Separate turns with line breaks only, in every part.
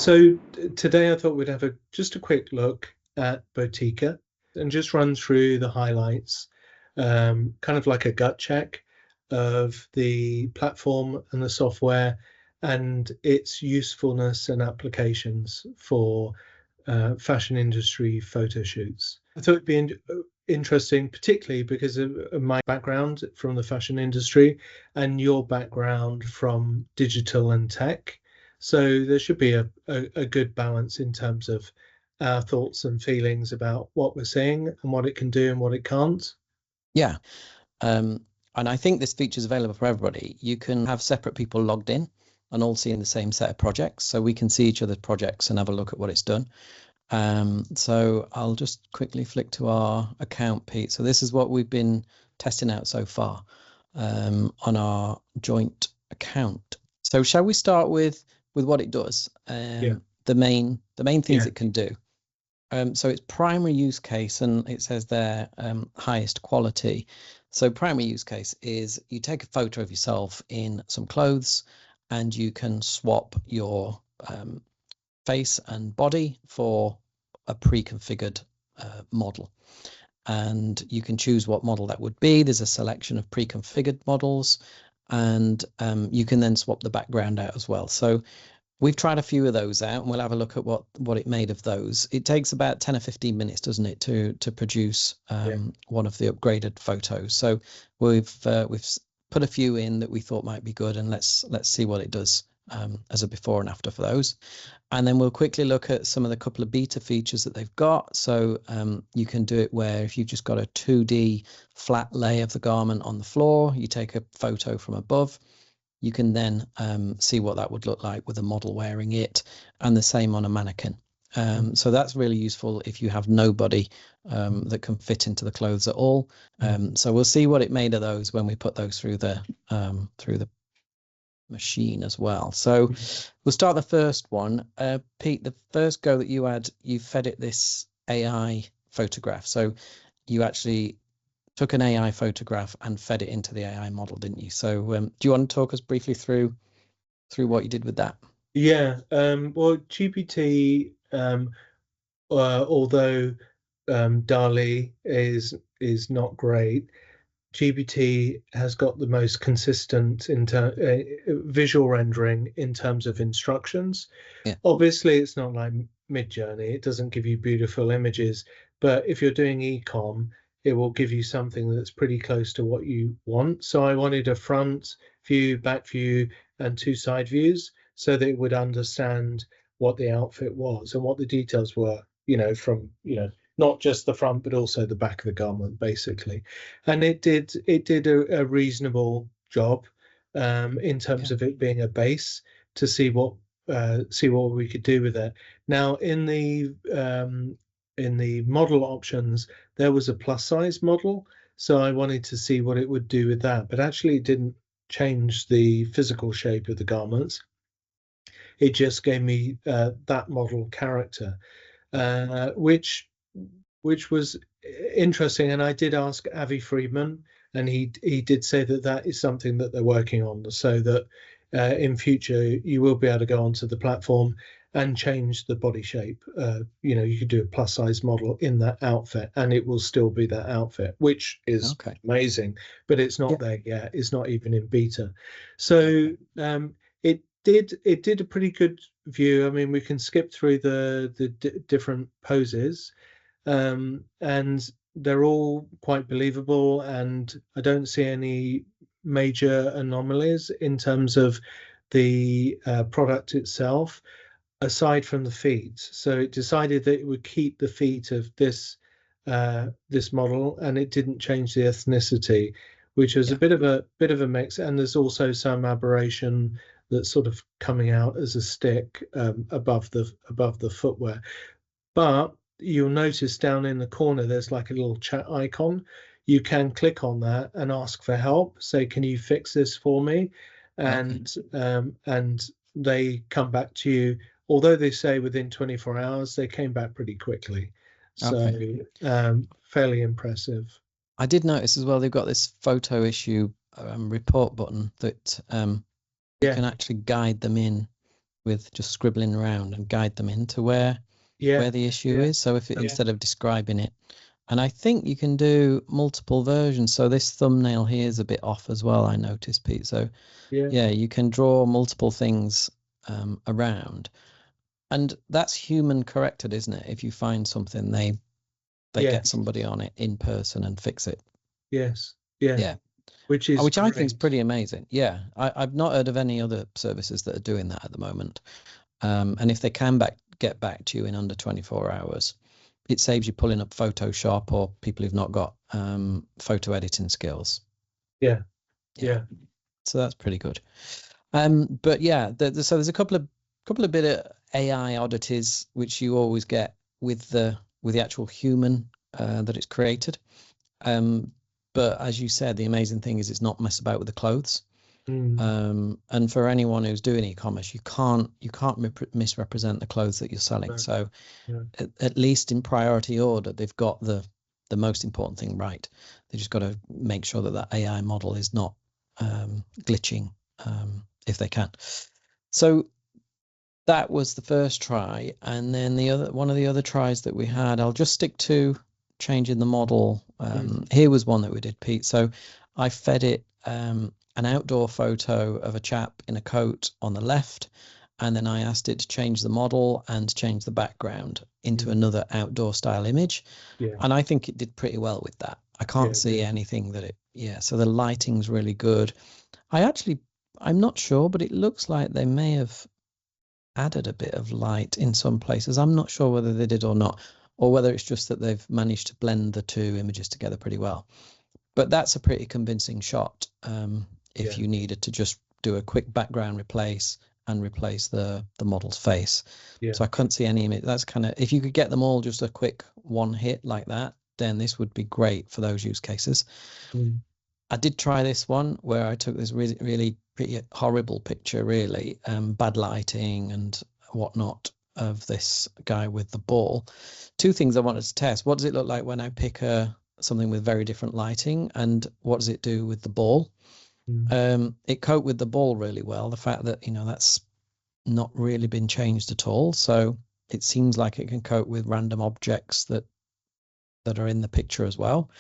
So today I thought we'd have just a quick look at Botika and just run through the highlights, kind of like a gut check of the platform and the software and its usefulness and applications for fashion industry photo shoots. I thought it'd be interesting, particularly because of my background from the fashion industry and your background from digital and tech. So there should be a good balance in terms of our thoughts and feelings about what we're seeing and what it can do and what it can't.
Yeah. And I think this feature is available for everybody. You can have separate people logged in and all seeing the same set of projects. So we can see each other's projects and have a look at what it's done. So I'll just quickly flick to our account, Pete. So this is what we've been testing out so far on our joint account. So shall we start with what it does?
Yeah.
The main things
Yeah.
it can do. So its primary use case, and it says there highest quality. So primary use case is you take a photo of yourself in some clothes and you can swap your face and body for a pre-configured model. And you can choose what model that would be. There's a selection of pre-configured models, and you can then swap the background out as well. So we've tried a few of those out, and we'll have a look at what it made of those. It takes about 10 or 15 minutes, doesn't it, to produce one of the upgraded photos. So we've put a few in that we thought might be good, and let's see what it does as a before and after for those. And then we'll quickly look at some of the couple of beta features that they've got. So you can do it where if you've just got a 2D flat lay of the garment on the floor, you take a photo from above. You can then see what that would look like with a model wearing it, and the same on a mannequin. So that's really useful if you have nobody that can fit into the clothes at all. So we'll see what it made of those when we put those through the machine as well. So we'll start the first one. Pete, the first go that you had, you fed it this AI photograph. So you actually took an AI photograph and fed it into the AI model, didn't you? So do you want to talk us briefly through what you did with that?
Yeah. Well, GPT, although DALL-E is not great, GPT has got the most consistent visual rendering in terms of instructions.
Yeah.
Obviously, it's not like Midjourney. It doesn't give you beautiful images, but if you're doing e-com, it will give you something that's pretty close to what you want. So I wanted a front view, back view, and two side views so that it would understand what the outfit was and what the details were, from, not just the front, but also the back of the garment, basically. And it did a reasonable job in terms of it being a base to see what we could do with it. Now, in the model options, there was a plus size model, so I wanted to see what it would do with that. But actually, it didn't change the physical shape of the garments. It just gave me that model character, which was interesting. And I did ask Avi Friedman, and he did say that is something that they're working on, so that in future you will be able to go onto the platform and change the body shape. You could do a plus size model in that outfit and it will still be that outfit, which is amazing, but it's not there yet. It's not even in beta. So it did a pretty good view. I mean, we can skip through the different poses, and they're all quite believable, and I don't see any major anomalies in terms of the product itself, aside from the feet. So it decided that it would keep the feet of this model, and it didn't change the ethnicity, which was a bit of a mix. And there's also some aberration that's sort of coming out as a stick above the footwear. But you'll notice down in the corner there's like a little chat icon. You can click on that and ask for help. Say, can you fix this for me? And they come back to you. Although they say within 24 hours, they came back pretty quickly. So fairly impressive.
I did notice as well, they've got this photo issue report button that you can actually guide them in with just scribbling around and guide them into where
Yeah.
the issue is. So if it,
Yeah.
instead of describing it, and I think you can do multiple versions. So this thumbnail here is a bit off as well, I noticed, Pete. So yeah, you can draw multiple things around, and that's human corrected, isn't it? If you find something, they get somebody on it in person and fix it.
Yes. Yeah.
Yeah.
Which I
think is pretty amazing. Yeah, I've not heard of any other services that are doing that at the moment. And if they can get back to you in under 24 hours, it saves you pulling up Photoshop or people who've not got photo editing skills.
Yeah.
So that's pretty good. But yeah, so there's a couple of bit of AI oddities which you always get with the actual human that it's created. But as you said, the amazing thing is it's not mess about with the clothes. And for anyone who's doing e-commerce, you can't misrepresent the clothes that you're selling. Right. So at least in priority order, they've got the most important thing right. They just got to make sure that AI model is not glitching if they can. So that was the first try, and then one of the other tries that we had, I'll just stick to changing the model. Here was one that we did, Pete. So I fed it an outdoor photo of a chap in a coat on the left, and then I asked it to change the model and change the background into another outdoor style image. And I think it did pretty well with that. I can't see anything that so the lighting's really good. I'm not sure, but it looks like they may have added a bit of light in some places. I'm not sure whether they did or not, or whether it's just that they've managed to blend the two images together pretty well. But that's a pretty convincing shot if you needed to just do a quick background replace and replace the model's face. So I couldn't see any image. That's kind of, if you could get them all just a quick one hit like that, then this would be great for those use cases. I did try this one where I took this really, really pretty horrible picture, really, bad lighting and whatnot, of this guy with the ball. Two things I wanted to test. What does it look like when I pick something with very different lighting, and what does it do with the ball? It coped with the ball really well. The fact that, that's not really been changed at all. So it seems like it can cope with random objects that are in the picture as well.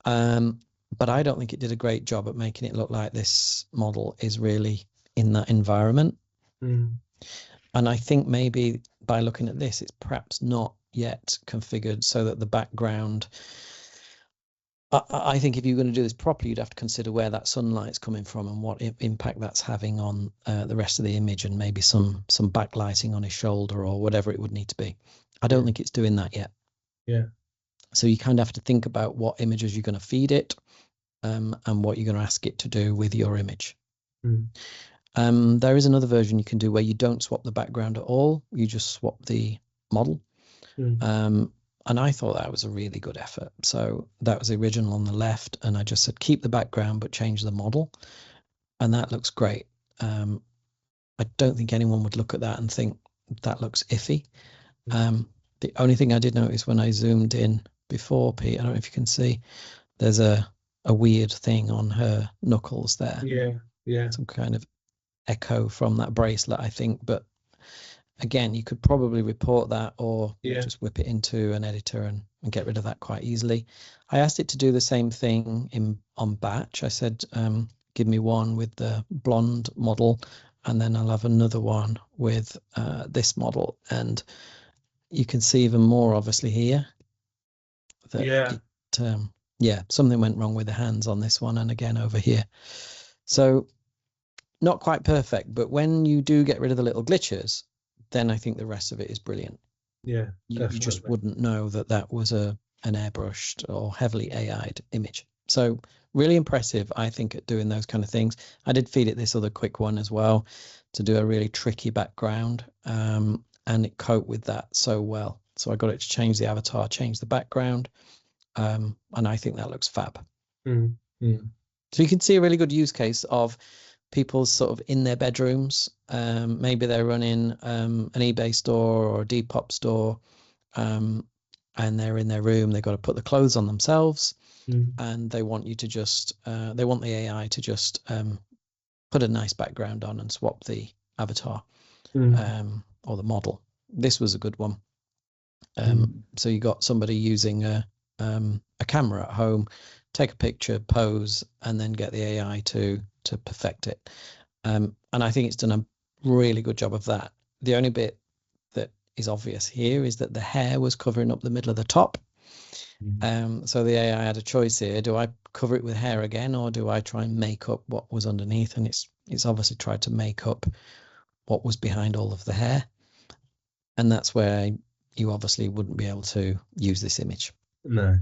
But I don't think it did a great job at making it look like this model is really in that environment. And I think maybe by looking at this, it's perhaps not yet configured so that the background, I think if you're going to do this properly, you'd have to consider where that sunlight's coming from and what impact that's having on the rest of the image, and maybe some backlighting on his shoulder or whatever it would need to be. I don't think it's doing that yet. So you kind of have to think about what images you're going to feed it, and what you're going to ask it to do with your image. There is another version you can do where you don't swap the background at all. You just swap the model. And I thought that was a really good effort. So that was the original on the left, and I just said keep the background but change the model, and that looks great. I don't think anyone would look at that and think that looks iffy. The only thing I did notice when I zoomed in before, Pete, I don't know if you can see, there's a weird thing on her knuckles there. Some kind of echo from that bracelet, I think. But again, you could probably report that, or just whip it into an editor and get rid of that quite easily. I asked it to do the same thing on batch. I said, give me one with the blonde model, and then I'll have another one with this model. And you can see even more obviously here that something went wrong with the hands on this one, and again over here. So not quite perfect, but when you do get rid of the little glitches, then I think the rest of it is brilliant. You just wouldn't know that was an airbrushed or heavily AI'd image. So really impressive, I think, at doing those kind of things. I did feed it this other quick one as well to do a really tricky background, and it coped with that so well. So I got it to change the avatar, change the background, and I think that looks fab. So you can see a really good use case of people sort of in their bedrooms. Maybe they're running an eBay store or a Depop store, and they're in their room. They've got to put the clothes on themselves, and they want you to just they want the AI to just put a nice background on and swap the avatar
Mm.
or the model. This was a good one.
Mm.
So you got somebody using a camera at home, take a picture, pose, and then get the AI to perfect it. And I think it's done a really good job of that. The only bit that is obvious here is that the hair was covering up the middle of the top. So the AI had a choice here. Do I cover it with hair again, or do I try and make up what was underneath? And it's obviously tried to make up what was behind all of the hair. And that's where you obviously wouldn't be able to use this image.
No.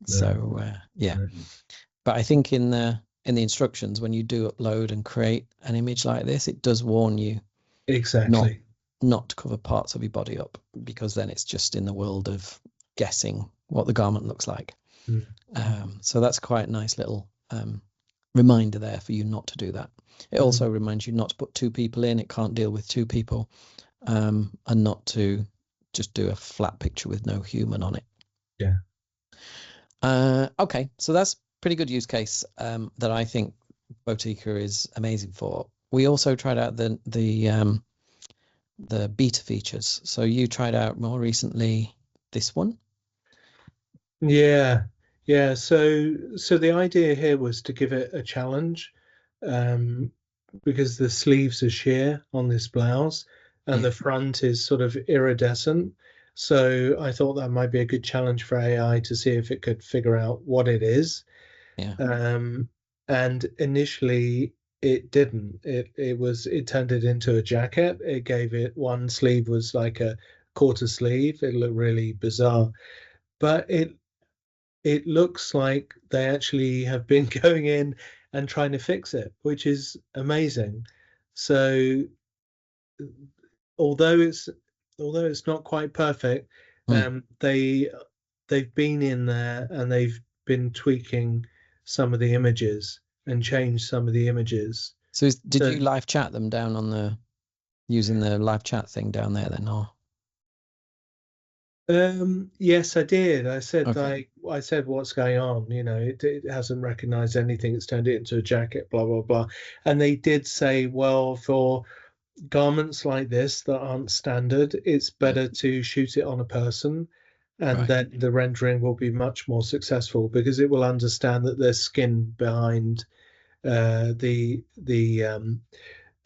So yeah.
No.
But I think in the instructions, when you do upload and create an image like this, it does warn you
Exactly.
not to cover parts of your body up, because then it's just in the world of guessing what the garment looks like. So that's quite a nice little reminder there for you not to do that. It also reminds you not to put two people in. It can't deal with two people, and not to just do a flat picture with no human on it.
Yeah.
Okay, so that's pretty good use case that I think Botika is amazing for. We also tried out the beta features. So you tried out more recently this one.
Yeah. Yeah. So the idea here was to give it a challenge, um, because the sleeves are sheer on this blouse and
Yeah.
the front is sort of iridescent. So I thought that might be a good challenge for AI to see if it could figure out what it is.
Yeah.
And initially it didn't. It turned it into a jacket. It gave it one sleeve was like a quarter sleeve. It looked really bizarre. But it looks like they actually have been going in and trying to fix it, which is amazing. So although it's although it's not quite perfect,
Mm.
they've been in there and they've been tweaking some of the images and changed some of the images.
So did
So
you live chat them down on using the live chat thing down there then, or?
yes, I did. I said
Okay.
like I said what's going on, it hasn't recognized anything, it's turned it into a jacket, blah blah blah. And they did say, well, for garments like this that aren't standard, it's
Yeah.
better to shoot it on a person, and
Right.
then the rendering will be much more successful because it will understand that there's skin behind the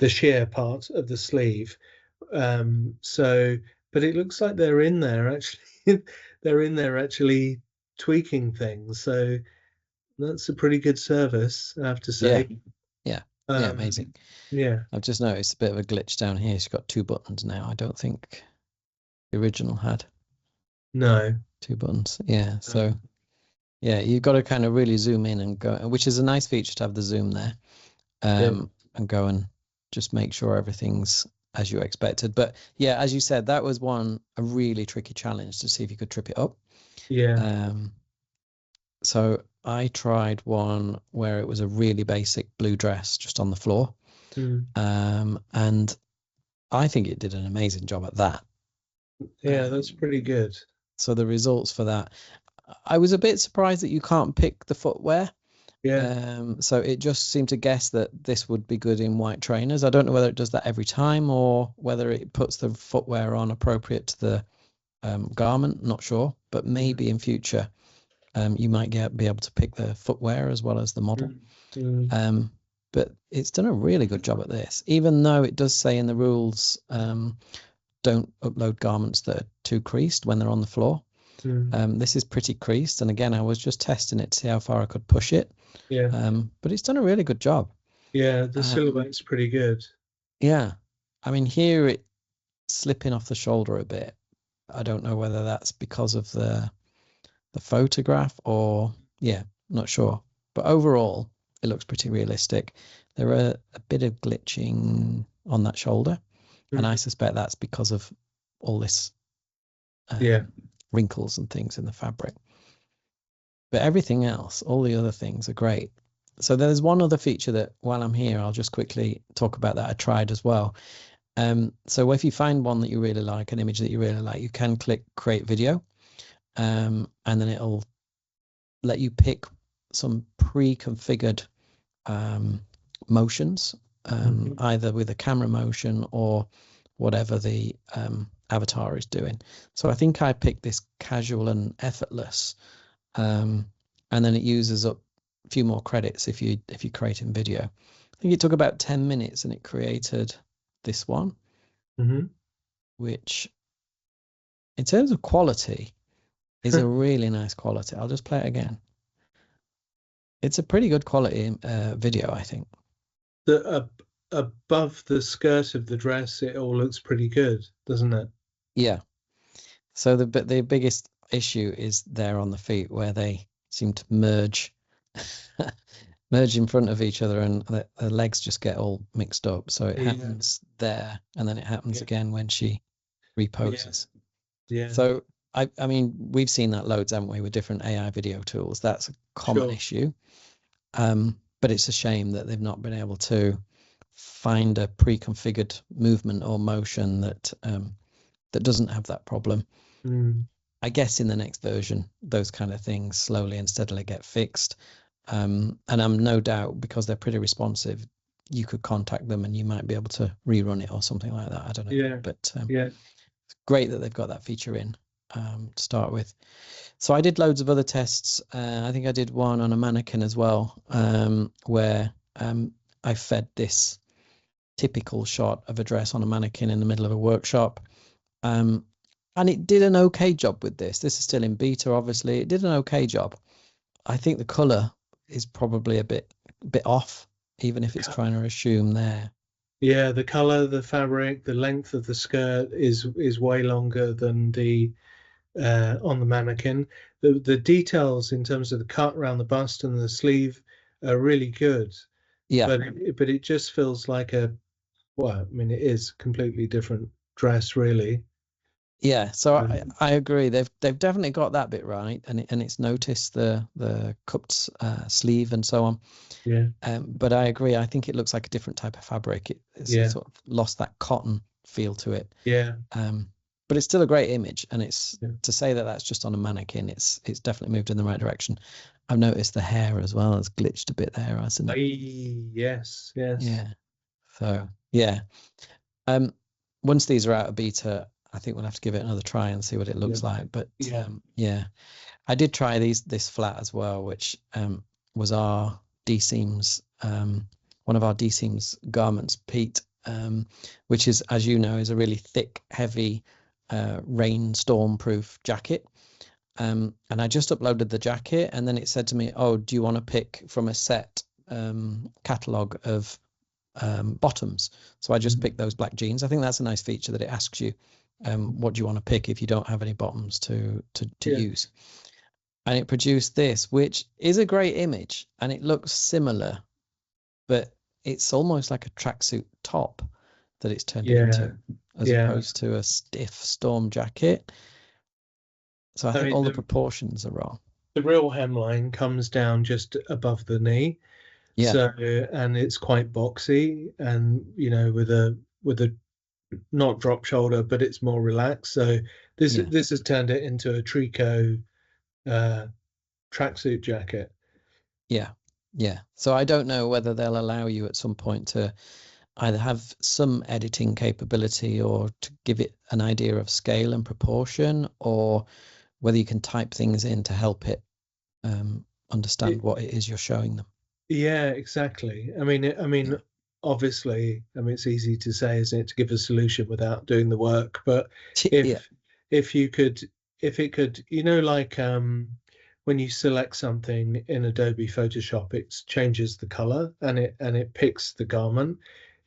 sheer part of the sleeve. So, but it looks like they're in there actually. They're in there actually tweaking things. So that's a pretty good service, I have to
Yeah.
say.
Yeah. Yeah.
Um,
Amazing.
yeah.
I've just noticed a bit of a glitch down here. It's got two buttons now. I don't think the original had
No.
two buttons. Yeah. So yeah, you've got to kind of really zoom in and go, which is a nice feature to have the zoom there,
Yeah.
and go and just make sure everything's as you expected. But yeah, as you said, that was a really tricky challenge to see if you could trip it up.
Yeah.
So I tried one where it was a really basic blue dress just on the floor.
Mm.
And I think it did an amazing job at that.
Yeah, that's pretty good.
So the results for that, I was a bit surprised that you can't pick the footwear.
Yeah.
So it just seemed to guess that this would be good in white trainers. I don't know whether it does that every time or whether it puts the footwear on appropriate to the garment. Not sure, but maybe in future you might be able to pick the footwear as well as the model.
Mm.
But it's done a really good job at this, even though it does say in the rules, don't upload garments that are too creased when they're on the floor. This is pretty creased, and again, I was just testing it to see how far I could push it.
Yeah.
But it's done a really good job.
Yeah, the silhouette's pretty good.
Yeah, I mean, here it's slipping off the shoulder a bit. I don't know whether that's because of the photograph or yeah, not sure. But overall, it looks pretty realistic. There are a bit of glitching on that shoulder, and I suspect that's because of all this
Yeah.
wrinkles and things in the fabric. But everything else, all the other things are great. So there's one other feature that while I'm here, I'll just quickly talk about that I tried as well. So if you find one that you really like, an image that you really like, you can click create video, and then it'll let you pick some pre-configured motions either with a camera motion or whatever the avatar is doing. So I think I picked this casual and effortless, and then it uses up a few more credits if you create in video. I think it took about 10 minutes and it created this one, which in terms of quality is a really nice quality. I'll just play it again. It's a pretty good quality video, I think.
Above the skirt of the dress, it all looks pretty good, doesn't it?
Yeah. So the biggest issue is there on the feet, where they seem to merge in front of each other, and the legs just get all mixed up. So it happens there, and then it happens again when she reposes.
Yeah.
So I mean, we've seen that loads, haven't we, with different AI video tools. That's a common issue. But it's a shame that they've not been able to find a pre-configured movement or motion that doesn't have that problem. I guess in the next version, those kind of things slowly and steadily get fixed. And I'm no doubt, because they're pretty responsive, you could contact them and you might be able to rerun it or something like that. I don't know.
Yeah.
But it's great that they've got that feature in to start with. So I did loads of other tests. I think I did one on a mannequin as well, where I fed this typical shot of a dress on a mannequin in the middle of a workshop. And it did an okay job with this. This is still in beta, obviously. It did an okay job. I think the color is probably a bit off, even if it's trying to assume there.
Yeah, the color, the fabric, the length of the skirt is way longer than the on the mannequin. The details in terms of the cut around the bust and the sleeve are really good.
Yeah.
But it just feels like I mean, it is a completely different dress, really.
Yeah, so I agree. They've definitely got that bit right, and it's noticed the cupped sleeve and so on.
Yeah.
But I agree. I think it looks like a different type of fabric. It's sort of lost that cotton feel to it.
Yeah.
But it's still a great image, and it's to say that that's just on a mannequin. It's definitely moved in the right direction. I've noticed the hair as well has glitched a bit there, hasn't it?
Yes.
Yeah. So yeah. Once these are out of beta, I think we'll have to give it another try and see what it looks like. But I did try this flat as well, which was our D-seams, one of our D-seams garments, Pete, which is, as you know, is a really thick, heavy, rain storm-proof jacket. And I just uploaded the jacket, and then it said to me, "Oh, do you want to pick from a set catalog of bottoms?" So I just picked those black jeans. I think that's a nice feature, that it asks you what do you want to pick if you don't have any bottoms to use. And it produced this, which is a great image, and it looks similar, but it's almost like a tracksuit top that it's turned into, as opposed to a stiff storm jacket. So I think all the proportions are wrong.
The real hemline comes down just above the knee.
Yeah.
So, and it's quite boxy, and with a not drop shoulder, but it's more relaxed. So this has turned it into a tricot tracksuit jacket.
Yeah. So I don't know whether they'll allow you at some point to either have some editing capability or to give it an idea of scale and proportion, or whether you can type things in to help it understand what it is you're showing them.
Yeah, exactly. I mean, obviously, it's easy to say, isn't it, to give a solution without doing the work. But if it could, like when you select something in Adobe Photoshop, it changes the color and it picks the garment.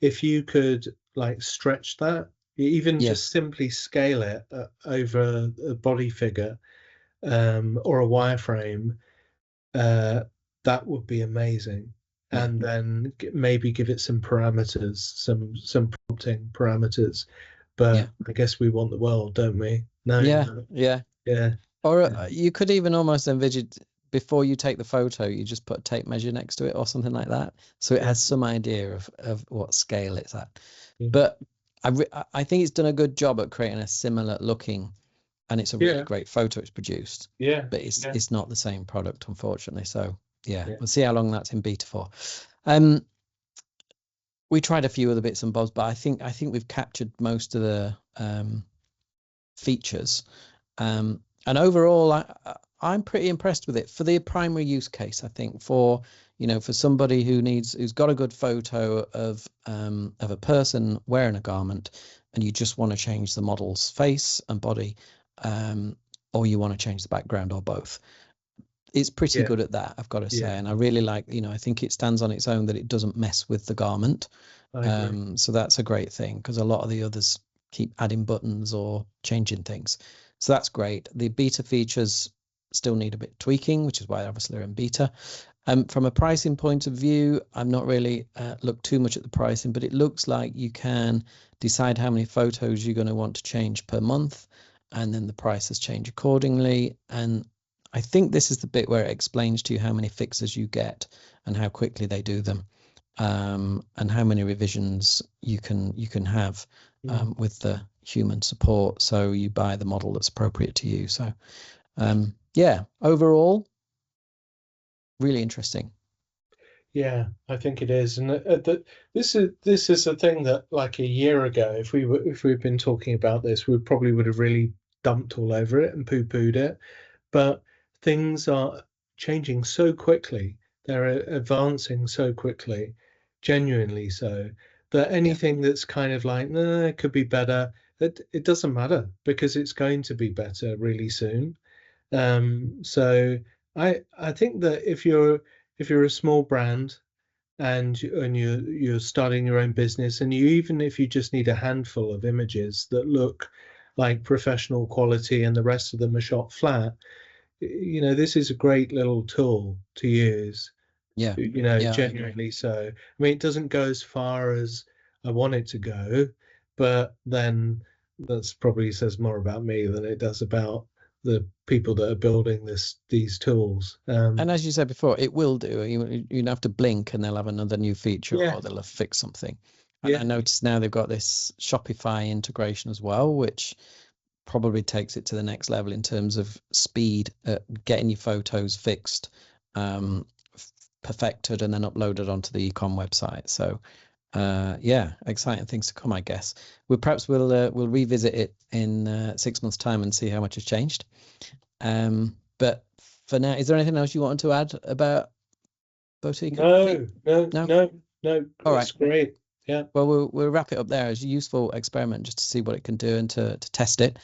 If you could like stretch that, even just simply scale it over a body figure or a wireframe, that would be amazing. And then maybe give it some parameters, some prompting parameters. But I guess we want the world, don't we? No. Yeah.
Or you could even almost envision, before you take the photo, you just put a tape measure next to it or something like that, so it has some idea of what scale it's at. But I think it's done a good job at creating a similar looking, and it's a really great photo it's produced. But it's not the same product, unfortunately. So we'll see how long that's in beta for. We tried a few other bits and bobs, but I think we've captured most of the features. And overall, I'm pretty impressed with it for the primary use case. I think for for somebody who's got a good photo of a person wearing a garment, and you just want to change the model's face and body, or you want to change the background, or both. It's pretty good at that, I've got to say. And I really like, I think it stands on its own that it doesn't mess with the garment.
I agree.
So that's a great thing, because a lot of the others keep adding buttons or changing things. So that's great. The beta features still need a bit of tweaking, which is why obviously they're in beta. From a pricing point of view, I'm not really looked too much at the pricing, but it looks like you can decide how many photos you're going to want to change per month, and then the prices change accordingly. And I think this is the bit where it explains to you how many fixes you get and how quickly they do them, and how many revisions you can have with the human support. So you buy the model that's appropriate to you. So yeah, overall, really interesting.
Yeah, I think it is, and this is a thing that, like a year ago, if we'd been talking about this, we probably would have really dumped all over it and poo-pooed it. But things are changing so quickly; they're advancing so quickly, genuinely so, that anything that's kind of like, no, it could be better, it doesn't matter because it's going to be better really soon. So I think that if you're a small brand and you're starting your own business, and even if you just need a handful of images that look like professional quality and the rest of them are shot flat, this is a great little tool to use.
Yeah,
Genuinely so. I mean, it doesn't go as far as I want it to go, but then that's probably says more about me than it does about the people that are building these tools.
And as you said before, it will do. You have to blink and they'll have another new feature,
Yeah,
or they'll have fixed something. And I
yeah,
noticed now they've got this Shopify integration as well, which probably takes it to the next level in terms of speed at getting your photos fixed, perfected, and then uploaded onto the ecom website. So yeah, exciting things to come, I guess. We'll revisit it in 6 months' time and see how much has changed. But for now, is there anything else you wanted to add about Botika?
no.
All
It's
right.
great. Yeah.
Well, we'll wrap it up there as a useful experiment just to see what it can do and to test it.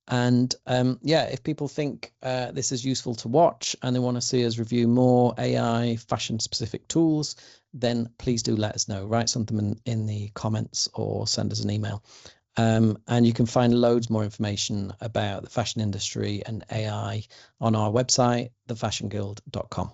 And yeah, if people think this is useful to watch and they want to see us review more AI fashion specific tools, then please do let us know. Write something in the comments or send us an email. And you can find loads more information about the fashion industry and AI on our website, thefashionguild.com.